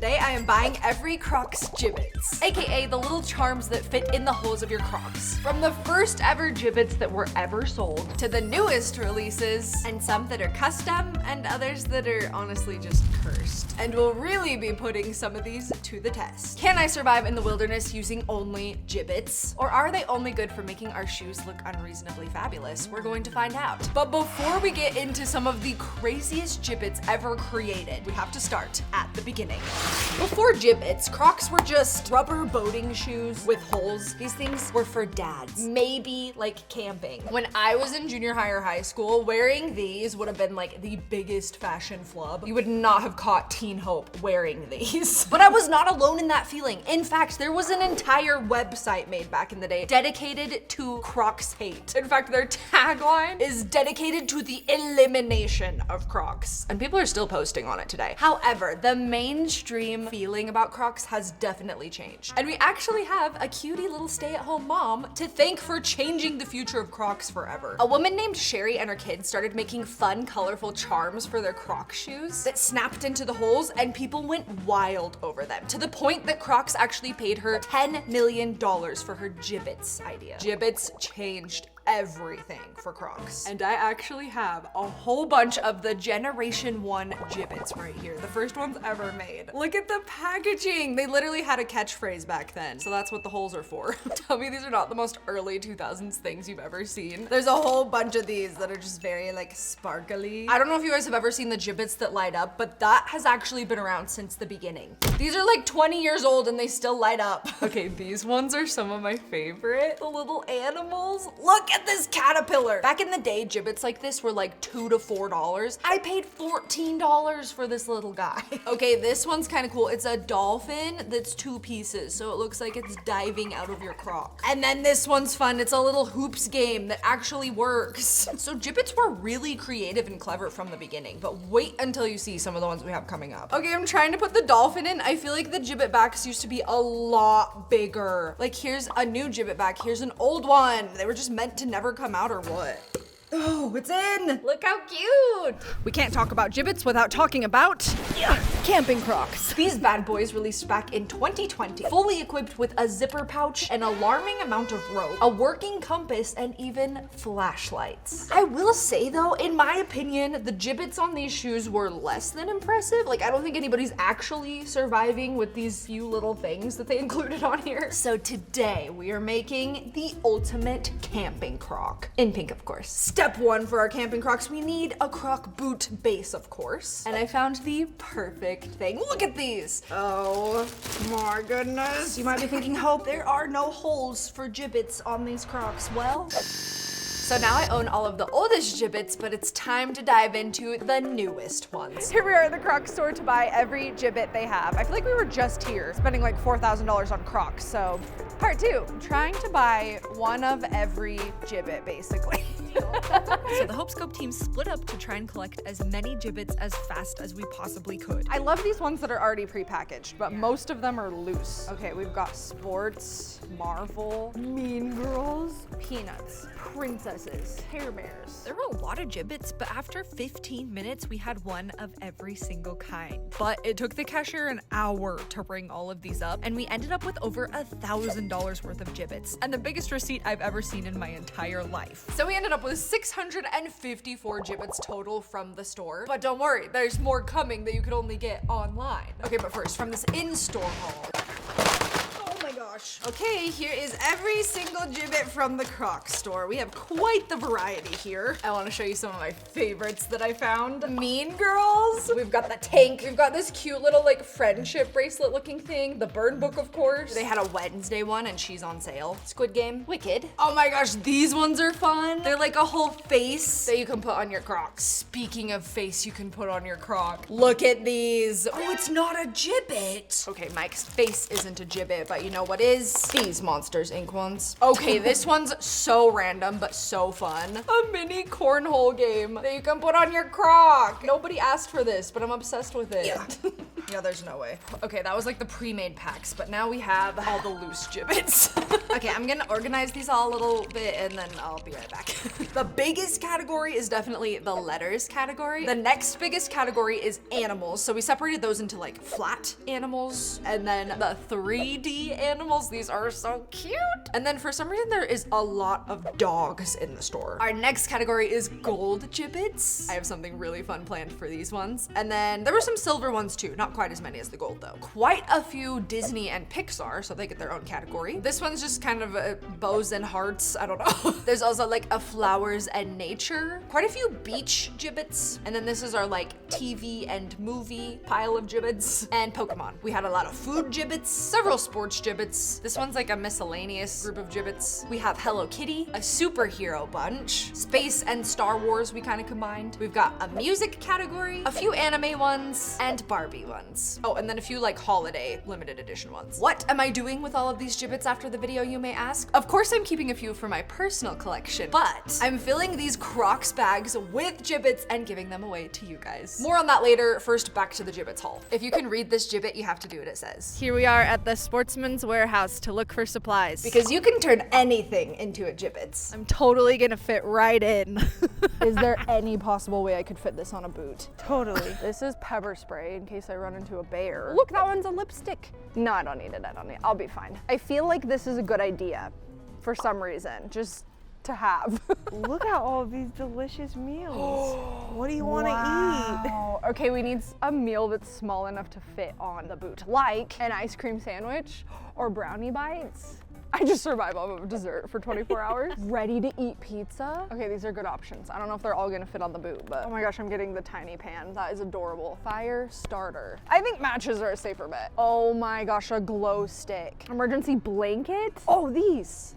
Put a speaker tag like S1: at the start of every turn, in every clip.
S1: today I am buying every Crocs Jibbitz, aka the little charms that fit in the holes of your Crocs. From the first ever Jibbitz that were ever sold, to the newest releases, and some that are custom, and others that are honestly just cursed. And we'll really be putting some of these to the test. Can I survive in the wilderness using only Jibbitz? Or are they only good for making our shoes look unreasonably fabulous? We're going to find out. But before we get into some of the craziest Jibbitz ever created, we have to start at the beginning. Before Jibbitz, Crocs were just rubber boating shoes with holes. These things were for dads, maybe like camping. When I was in junior high or high school, wearing these would have been like the biggest fashion flub. You would not have caught Teen Hope wearing these. But I was not alone in that feeling. In fact, there was an entire website made back in the day dedicated to Crocs hate. In fact, their tagline is dedicated to the elimination of Crocs. And people are still posting on it today. However, the mainstream feeling about Crocs has definitely changed. And we actually have a cutie little stay-at-home mom to thank for changing the future of Crocs forever. A woman named Sherry and her kids started making fun, colorful charms for their Crocs shoes that snapped into the holes, and people went wild over them, to the point that Crocs actually paid her $10 million for her Jibbitz idea. Jibbitz changed everything for Crocs. And I actually have a whole bunch of the Generation 1 Jibbitz right here. The first ones ever made. Look at the packaging. They literally had a catchphrase back then. So that's what the holes are for. Tell me these are not the most early 2000s things you've ever seen. There's a whole bunch of these that are just very like sparkly. I don't know if you guys have ever seen the Jibbitz that light up, but that has actually been around since the beginning. These are like 20 years old and they still light up. Okay, these ones are some of my favorite. The little animals. Look at this caterpillar. Back in the day, Jibbitz like this were like $2 to $4. I paid $14 for this little guy. Okay, this one's kind of cool. It's a dolphin that's 2 pieces, so it looks like it's diving out of your Croc. And then this one's fun. It's a little hoops game that actually works. So Jibbitz were really creative and clever from the beginning, but wait until you see some of the ones we have coming up. Okay, I'm trying to put the dolphin in. I feel like the Jibbit backs used to be a lot bigger. Like here's a new Jibbit back. Here's an old one. They were just meant to never come out or what? Oh, it's in! Look how cute! We can't talk about Jibbitz without talking about camping Crocs. These bad boys released back in 2020, fully equipped with a zipper pouch, an alarming amount of rope, a working compass, and even flashlights. I will say though, in my opinion, the Jibbitz on these shoes were less than impressive. Like I don't think anybody's actually surviving with these few little things that they included on here. So today we are making the ultimate camping Croc. In pink, of course. Step 1 for our camping Crocs, we need a Croc boot base, of course. And I found the perfect thing. Look at these. Oh my goodness. You might be thinking, Hope, there are no holes for Jibbitz on these Crocs. Well, so now I own all of the oldest Jibbitz, but it's time to dive into the newest ones. Here we are at the Crocs store to buy every Jibbit they have. I feel like we were just here spending like $4,000 on Crocs, so part 2, I'm trying to buy one of every Jibbit basically. So the Hope Scope team split up to try and collect as many Jibbitz as fast as we possibly could. I love these ones that are already pre-packaged, but most of them are loose. Okay, we've got Sports, Marvel, Mean Girls, Peanuts, Princesses, Care Bears. There were a lot of Jibbitz, but after 15 minutes, we had one of every single kind. But it took the cashier an hour to bring all of these up, and we ended up with over $1,000 worth of Jibbitz, and the biggest receipt I've ever seen in my entire life. So we ended up with 654 Jibbitz total from the store. But don't worry, there's more coming that you could only get online. Okay, but first, from this in-store haul. Oh my gosh. Okay, here is every single Jibbit from the Crocs store. We have quite the variety here. I want to show you some of my favorites that I found. Mean Girls. We've got the tank. We've got this cute little like friendship bracelet looking thing. The burn book, of course. They had a Wednesday one and she's on sale. Squid Game. Wicked. Oh my gosh, these ones are fun. They're like a whole face that you can put on your Crocs. Speaking of face you can put on your Croc. Look at these. Oh, it's not a Jibbit. Okay, Mike's face isn't a Jibbit, but you know what is? These Monsters Inc. ones. Okay, this one's so random, but so fun. A mini cornhole game that you can put on your Croc. Nobody asked for this, but I'm obsessed with it. Yeah. Yeah, there's no way. Okay, that was like the pre-made packs, but now we have all the loose Jibbitz. Okay, I'm gonna organize these all a little bit and then I'll be right back. The biggest category is definitely the letters category. The next biggest category is animals. So we separated those into like flat animals and then the 3D animals. These are so cute. And then for some reason there is a lot of dogs in the store. Our next category is gold Jibbitz. I have something really fun planned for these ones. And then there were some silver ones too. Not quite as many as the gold though. Quite a few Disney and Pixar, so they get their own category. This one's just kind of bows and hearts. I don't know. There's also like a flowers and nature. Quite a few beach Jibbitz. And then this is our like TV and movie pile of Jibbitz. And Pokemon. We had a lot of food Jibbitz, several sports Jibbitz. This one's like a miscellaneous group of Jibbitz. We have Hello Kitty, a superhero bunch, space and Star Wars we kind of combined. We've got a music category, a few anime ones, and Barbie ones. Oh, and then a few like holiday limited edition ones. What am I doing with all of these Jibbitz after the video, you may ask? Of course I'm keeping a few for my personal collection, but I'm filling these Crocs bags with Jibbitz and giving them away to you guys. More on that later. First, back to the Jibbitz haul. If you can read this Jibbit, you have to do what it says.
S2: Here we are at the Sportsman's Warehouse to look for supplies.
S1: Because you can turn anything into a Jibbitz.
S2: I'm totally gonna fit right in.
S3: Is there any possible way I could fit this on a boot?
S2: Totally.
S3: This is pepper spray in case I run into a bear. Look, that one's a lipstick. No, I don't need it. I don't need it. I'll be fine. I feel like this is a good idea for some reason, just to have.
S4: Look at all of these delicious meals. What do you want to eat?
S3: Wow. Okay, we need a meal that's small enough to fit on the boot, like an ice cream sandwich or brownie bites. I just survive off of dessert for 24 hours. Ready to eat pizza. Okay, these are good options. I don't know if they're all gonna fit on the boot, but oh my gosh, I'm getting the tiny pan. That is adorable. Fire starter. I think matches are a safer bet. Oh my gosh, a glow stick. Emergency blanket. Oh, these.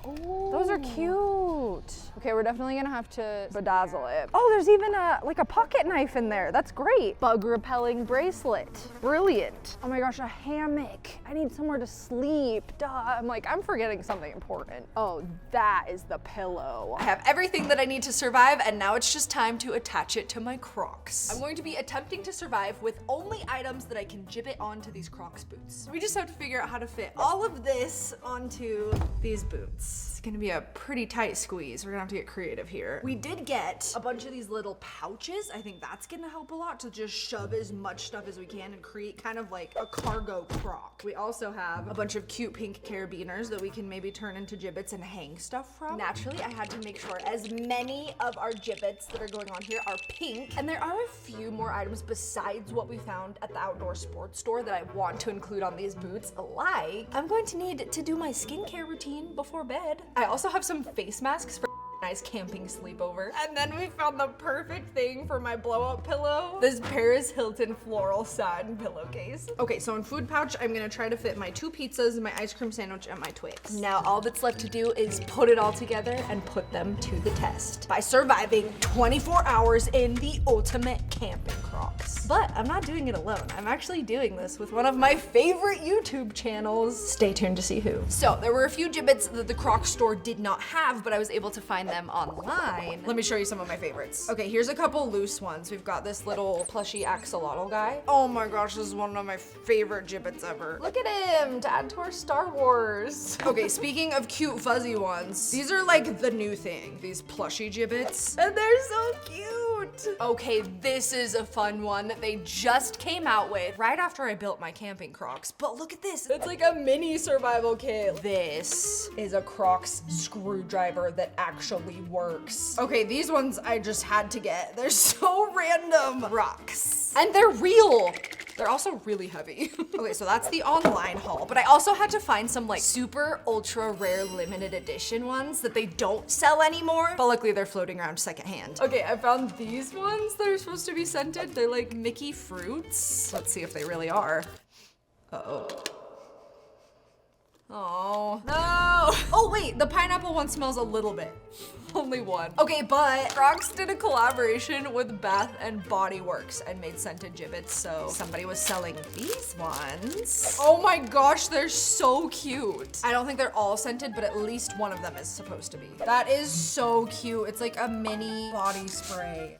S3: Oh, those are cute. Okay, we're definitely gonna have to bedazzle it. Oh, there's even a pocket knife in there. That's great. Bug repelling bracelet. Brilliant. Oh my gosh, a hammock. I need somewhere to sleep. Duh. I'm forgetting something important. Oh, that is the pillow.
S1: I have everything that I need to survive, and now it's just time to attach it to my Crocs. I'm going to be attempting to survive with only items that I can Jibbit onto these Crocs boots. We just have to figure out how to fit all of this onto these boots. It's gonna be a pretty tight squeeze. We're gonna have to get creative here. We did get a bunch of these little pouches. I think that's gonna help a lot to just shove as much stuff as we can and create kind of like a cargo Croc. We also have a bunch of cute pink carabiners that we can maybe turn into Jibbitz and hang stuff from. Naturally, I had to make sure as many of our Jibbitz that are going on here are pink. And there are a few more items besides what we found at the outdoor sports store that I want to include on these boots. Like, I'm going to need to do my skincare routine before bed. I also have some face masks for nice camping sleepover. And then we found the perfect thing for my blow up pillow. This Paris Hilton floral satin pillowcase. Okay, so in food pouch, I'm gonna try to fit my 2 pizzas, my ice cream sandwich, and my Twix. Now all that's left to do is put it all together and put them to the test by surviving 24 hours in the ultimate camping Crocs. But I'm not doing it alone. I'm actually doing this with one of my favorite YouTube channels. Stay tuned to see who. So there were a few Jibbitz that the Crocs store did not have, but I was able to find them online. Let me show you some of my favorites. Okay, here's a couple loose ones. We've got this little plushy axolotl guy. Oh my gosh, this is one of my favorite Jibbitz ever. Look at him, to add to our Star Wars. Okay, speaking of cute fuzzy ones, these are like the new thing, these plushy Jibbitz, and they're so cute. Okay, this is a fun one that they just came out with right after I built my camping Crocs, but look at this. It's like a mini survival kit. This is a Crocs screwdriver that actually works. Okay, these ones I just had to get. They're so random. Rocks. And they're real. They're also really heavy. Okay, so that's the online haul, but I also had to find some like super ultra rare limited edition ones that they don't sell anymore, but luckily they're floating around secondhand. Okay, I found these ones that are supposed to be scented. They're like Mickey fruits. Let's see if they really are. Uh-oh. Oh, no. Oh wait, the pineapple one smells a little bit. Only one. Okay, but Crocs did a collaboration with Bath and Body Works and made scented Jibbitz, so somebody was selling these ones. Oh my gosh, they're so cute. I don't think they're all scented, but at least one of them is supposed to be. That is so cute. It's like a mini body spray.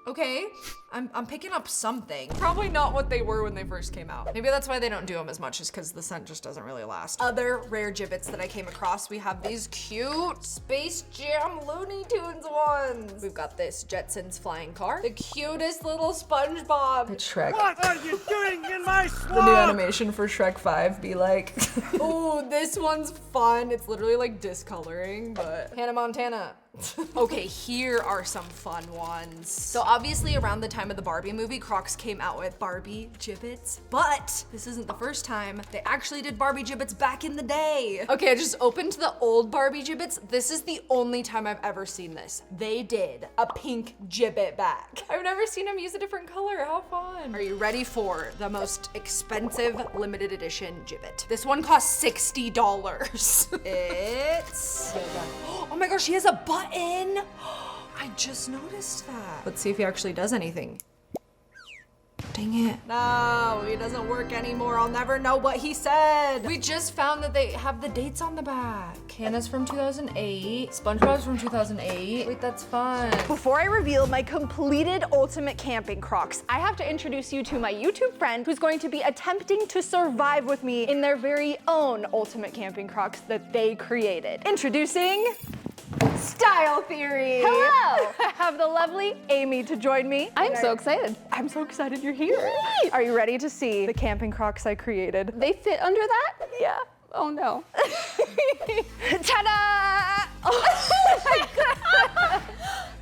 S1: Okay, I'm picking up something. Probably not what they were when they first came out. Maybe that's why they don't do them as much, is because the scent just doesn't really last. Other rare Jibbitz that I came across, we have these cute Space Jam Looney Tunes ones. We've got this Jetsons flying car, the cutest little SpongeBob. Shrek.
S5: What are you doing in my swamp?
S1: The new animation for Shrek 5 be like, oh, this one's fun. It's literally like discoloring, but Hannah Montana. Okay, here are some fun ones. So obviously around the time of the Barbie movie, Crocs came out with Barbie Jibbitz, but this isn't the first time. They actually did Barbie Jibbitz back in the day. Okay, I just opened the old Barbie Jibbitz. This is the only time I've ever seen this. They did a pink Jibbit back. I've never seen them use a different color. How fun. Are you ready for the most expensive limited edition Jibbit? This one costs $60. It's, oh my gosh, he has a button. I just noticed that. Let's see if he actually does anything. Dang it. No, he doesn't work anymore. I'll never know what he said. We just found that they have the dates on the back. Hannah's from 2008. SpongeBob's from 2008. Wait, that's fun.
S3: Before I reveal my completed ultimate camping Crocs, I have to introduce you to my YouTube friend who's going to be attempting to survive with me in their very own ultimate camping Crocs that they created. Introducing Style Theory.
S6: Hello.
S3: I have the lovely Amy to join me.
S6: I'm so excited.
S3: I'm so excited you're here. Are you ready to see the camping Crocs I created?
S6: They fit under that?
S3: Yeah.
S6: Oh no.
S3: Ta-da!
S6: Oh my god.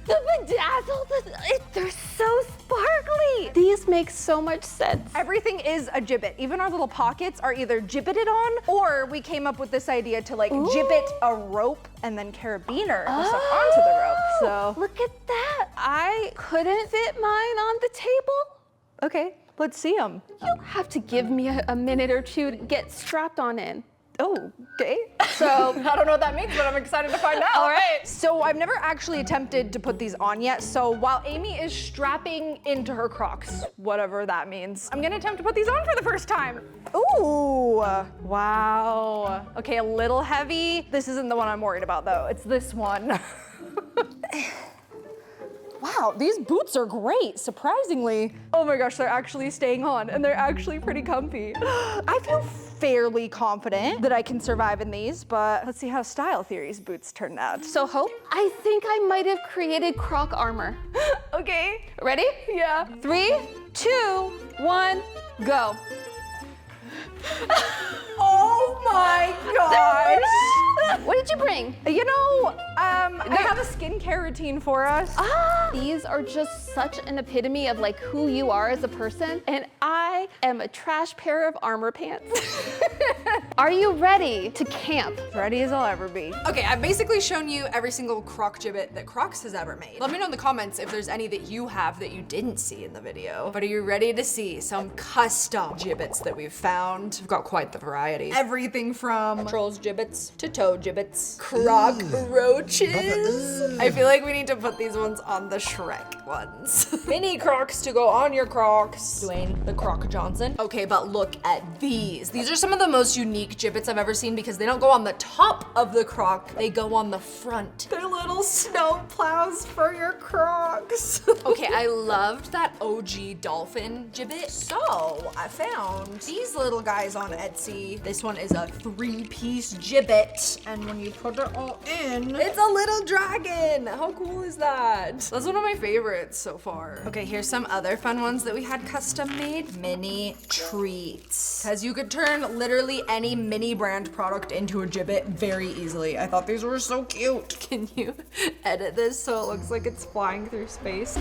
S6: The bedazzled, they're so sparkly. These make so much sense.
S3: Everything is a Jibbit. Even our little pockets are either Jibbited on, or we came up with this idea to like Jibbit a rope and then carabiner the stuff onto the rope. So
S6: Look at that. I couldn't fit mine on the table.
S3: okay, let's see them.
S6: You have to give me a minute or two to get strapped on in.
S3: Oh, okay. So I don't know what that means, but I'm excited to find out.
S6: All right.
S3: So I've never actually attempted to put these on yet. So while Amy is strapping into her Crocs, whatever that means, I'm gonna attempt to put these on for the first time. Ooh, wow. Okay, a little heavy. This isn't the one I'm worried about though. It's this one. Wow, these boots are great, surprisingly. Oh my gosh, they're actually staying on and they're actually pretty comfy. I feel fairly confident that I can survive in these, but let's see how Style Theory's boots turned out.
S6: So Hope, I think I might have created Croc armor.
S3: Okay,
S6: Ready?
S3: yeah.
S6: 3, 2, 1, go.
S3: Oh my gosh.
S6: What did you bring?
S3: You know, I have a skincare routine for us.
S6: These are just such an epitome of like who you are as a person, and I am a trash pair of armor pants. Are you ready to camp?
S3: Ready as I'll ever be.
S1: Okay, I've basically shown you every single Croc Jibbit that Crocs has ever made. Let me know in the comments if there's any that you have that you didn't see in the video. But are you ready to see some custom Jibbits that we've found? We've got quite the variety. Everything from Trolls Jibbits to Toad Jibbits, Croc Roaches. I feel like we need to put these ones on the Shrek ones. Mini Crocs to go on your Crocs. Dwayne the Croc Johnson. Okay, but look at these. These are some of the most unique Jibbits I've ever seen because they don't go on the top of the Croc, they go on the front. They're little snow plows for your Crocs. Okay, I loved that OG dolphin Jibbit. So I found these little guys on Etsy. This one is a 3-piece Jibbit, and when you put it all in, it's a little dragon. How cool is that? That's one of my favorites so far. Okay, here's some other fun ones that we had custom made. Mini treats. Because you could turn literally any mini brand product into a Jibbit very easily. I thought these were so cute. Can you edit this so it looks like it's flying through space?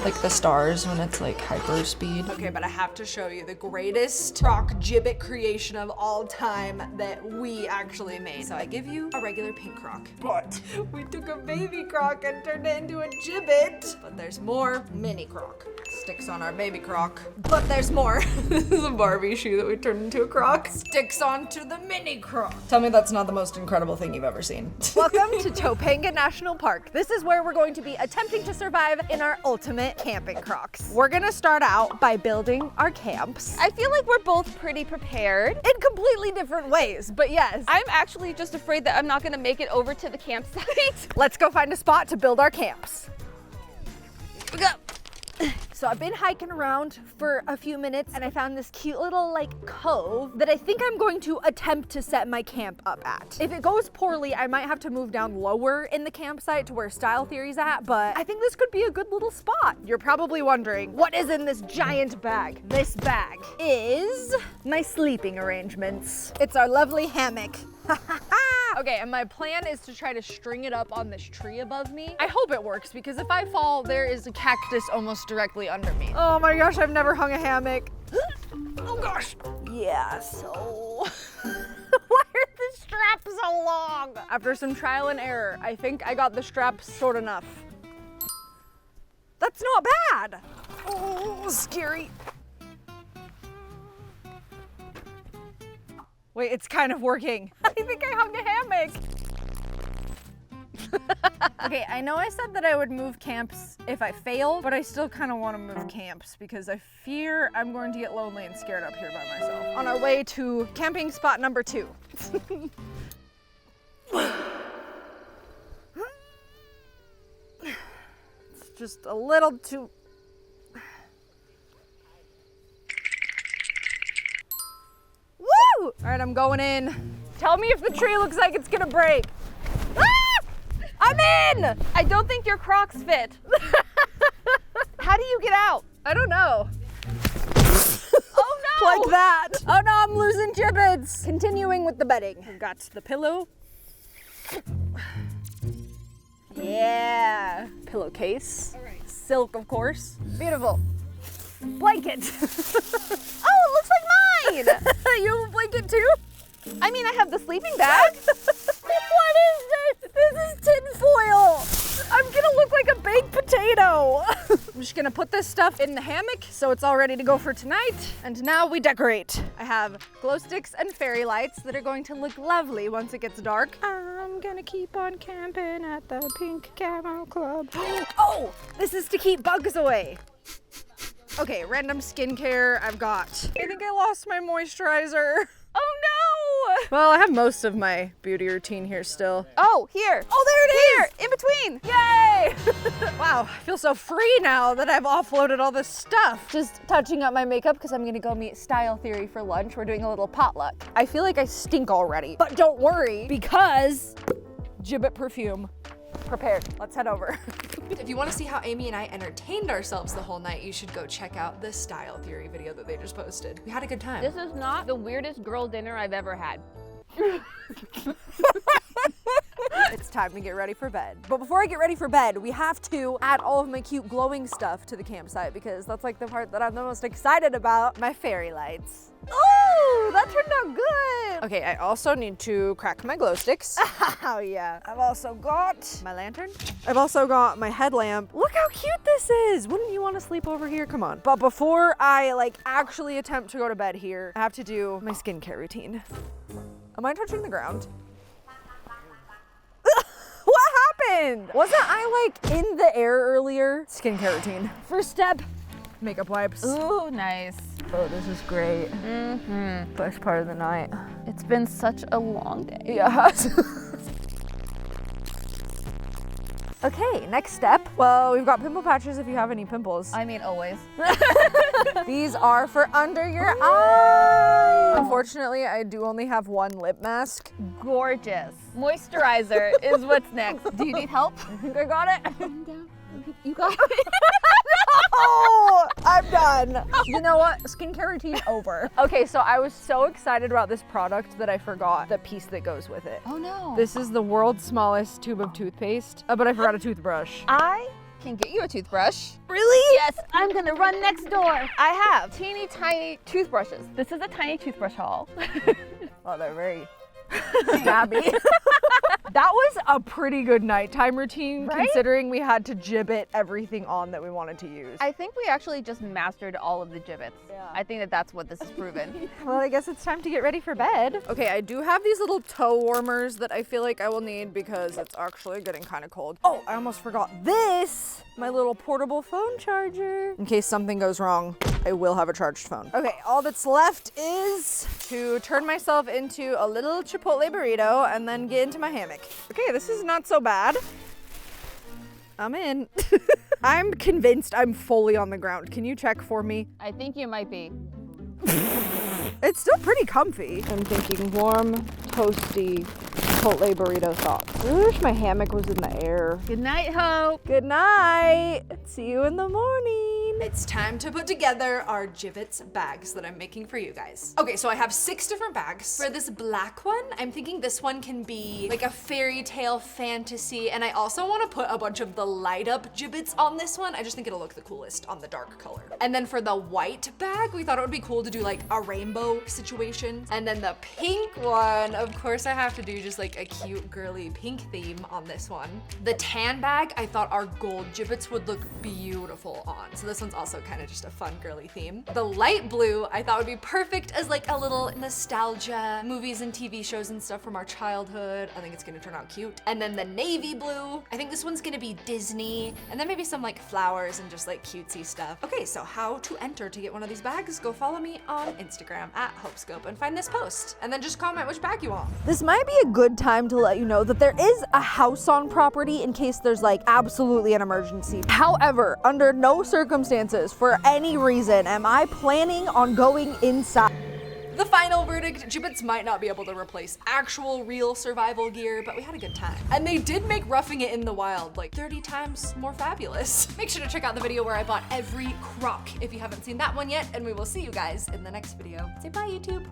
S1: Like the stars when it's like hyper speed. Okay, but I have to show you the greatest Croc Jibbit creation of all time that we actually made. So I give you a regular pink Croc, but we took a baby Croc and turned it into a Jibbit. But there's more mini Croc. sticks on our baby croc. But there's more. This is a Barbie shoe that we turned into a croc. Sticks onto the mini croc. Tell me that's not the most incredible thing you've ever seen.
S2: Welcome to Topanga National Park. This is where we're going to be attempting to survive in our ultimate camping Crocs. We're gonna start out by building our camps
S6: I feel like we're both pretty prepared.
S2: in completely different ways, but yes.
S6: I'm actually just afraid that I'm not gonna make it over to the campsite.
S2: Let's go find a spot to build our camps. So I've been hiking around for a few minutes and I found this cute little like cove that I think I'm going to attempt to set my camp up at. If it goes poorly, I might have to move down lower in the campsite to where Style Theory's at, but I think this could be a good little spot. You're probably wondering, what is in this giant bag? This bag is my sleeping arrangements. It's our lovely hammock. Okay, and my plan is to try to string it up on this tree above me. I hope it works because if I fall, there is a cactus almost directly under me. Oh my gosh, I've never hung a hammock. Oh gosh. Yeah, so why are the straps so long? After some trial and error, I think I got the straps short enough. That's not bad. Oh, scary. Wait, it's kind of working. I think I hung a hammock. Okay, I know I said that I would move camps if I failed, but I still kind of want to move camps because I fear I'm going to get lonely and scared up here by myself. On our way to camping spot number 2. It's just a little too... Woo! All right, I'm going in. Tell me if the tree looks like it's gonna break. Ah! I'm in!
S6: I don't think your Crocs fit. How do you get out?
S2: I don't know.
S6: Oh no!
S2: Like that. Oh no, I'm losing Jibbitz. Continuing with the bedding. We've got the pillow. Yeah. Pillowcase. All right. Silk, of course. Beautiful. Blanket.
S6: Oh, it looks like mine!
S2: You have a blanket too?
S6: I mean, I have the sleeping bag.
S2: What is this? This is tinfoil. I'm gonna look like a baked potato. I'm just gonna put this stuff in the hammock so it's all ready to go for tonight. And now we decorate. I have glow sticks and fairy lights that are going to look lovely once it gets dark. I'm gonna keep on camping at the Pink Camo Club. Oh, this is to keep bugs away. Okay, random skincare I've got. I think I lost my moisturizer.
S6: Oh no!
S2: Well, I have most of my beauty routine here still.
S6: Oh, here.
S2: Oh, there it is!
S6: Here, in between.
S2: Yay! Wow, I feel so free now that I've offloaded all this stuff. Just touching up my makeup because I'm gonna go meet Style Theory for lunch. We're doing a little potluck. I feel like I stink already, but don't worry because Jibbitz perfume prepared. Let's head over.
S1: If you want to see how Amy and I entertained ourselves the whole night, you should go check out the Style Theory video that they just posted. We had a good time.
S6: This is not the weirdest girl dinner I've ever had.
S2: It's time to get ready for bed. But before I get ready for bed, we have to add all of my cute glowing stuff to the campsite because that's like the part that I'm the most excited about, my fairy lights. Oh, that turned out good. Okay, I also need to crack my glow sticks. Oh yeah. I've also got my lantern. I've also got my headlamp. Look how cute this is. Wouldn't you want to sleep over here? Come on. But before I actually attempt to go to bed here, I have to do my skincare routine. Am I touching the ground? What happened? Wasn't I in the air earlier? Skincare routine. First step, makeup wipes.
S6: Ooh, nice.
S2: Oh, this is great.
S6: Mm-hmm.
S2: Best part of the night.
S6: It's been such a long day.
S2: Yeah. Okay, next step. Well, we've got pimple patches if you have any pimples.
S6: I mean, always.
S2: These are for under your eye. Unfortunately, I do only have one lip mask.
S6: Gorgeous. Moisturizer is what's next. Do you need help?
S2: I think I got it.
S6: You got it.
S2: Oh, I'm done. You know what? Skincare routine over. Okay, so I was so excited about this product that I forgot the piece that goes with it.
S6: Oh no.
S2: This is the world's smallest tube of toothpaste, but I forgot a toothbrush.
S6: I can get you a toothbrush.
S2: Really?
S6: Yes, I'm gonna run next door. I have teeny tiny toothbrushes. This is a tiny toothbrush haul.
S2: Oh, they're very stabby. That was a pretty good nighttime routine,
S3: Right?
S2: considering we had to Jibbit everything on that we wanted to use.
S7: I think we actually just mastered all of the Jibbitz.
S2: Yeah.
S7: I think that that's what this has proven.
S2: Well, I guess it's time to get ready for bed. Okay, I do have these little toe warmers that I feel like I will need because it's actually getting kind of cold. Oh, I almost forgot this, my little portable phone charger. In case something goes wrong, I will have a charged phone. Okay, all that's left is to turn myself into a little Chipotle burrito and then get into my hammock. Okay, this is not so bad. I'm in. I'm convinced I'm fully on the ground. Can you check for me?
S7: I think you might be.
S2: It's still pretty comfy. I'm thinking warm, toasty Chipotle burrito sauce. I really wish my hammock was in the air.
S7: Good night, Hope.
S2: Good night. See you in the morning.
S1: It's time to put together our Jibbitz bags that I'm making for you guys. Okay, so I have 6 different bags. For this black one, I'm thinking this one can be like a fairy tale fantasy, and I also want to put a bunch of the light up Jibbitz on this one. I just think it'll look the coolest on the dark color. And then for the white bag, we thought it would be cool to do like a rainbow situation. And then the pink one, of course I have to do just like a cute girly pink theme on this one. The tan bag, I thought our gold Jibbitz would look beautiful on. So this one's also kind of just a fun girly theme. The light blue, I thought would be perfect as like a little nostalgia, movies and TV shows and stuff from our childhood. I think it's gonna turn out cute. And then the navy blue, I think this one's gonna be Disney, and then maybe some like flowers and just like cutesy stuff. Okay, so how to enter to get one of these bags? Go follow me on Instagram at HopeScope and find this post, and then just comment which bag you want.
S2: This might be a good time to let you know that there is a house on property in case there's like absolutely an emergency. However, under no circumstances, for any reason, am I planning on going inside.
S1: The final verdict, Jibbitz might not be able to replace actual real survival gear, but we had a good time. And they did make roughing it in the wild like 30 times more fabulous. Make sure to check out the video where I bought every croc if you haven't seen that one yet, and we will see you guys in the next video. Say bye, YouTube.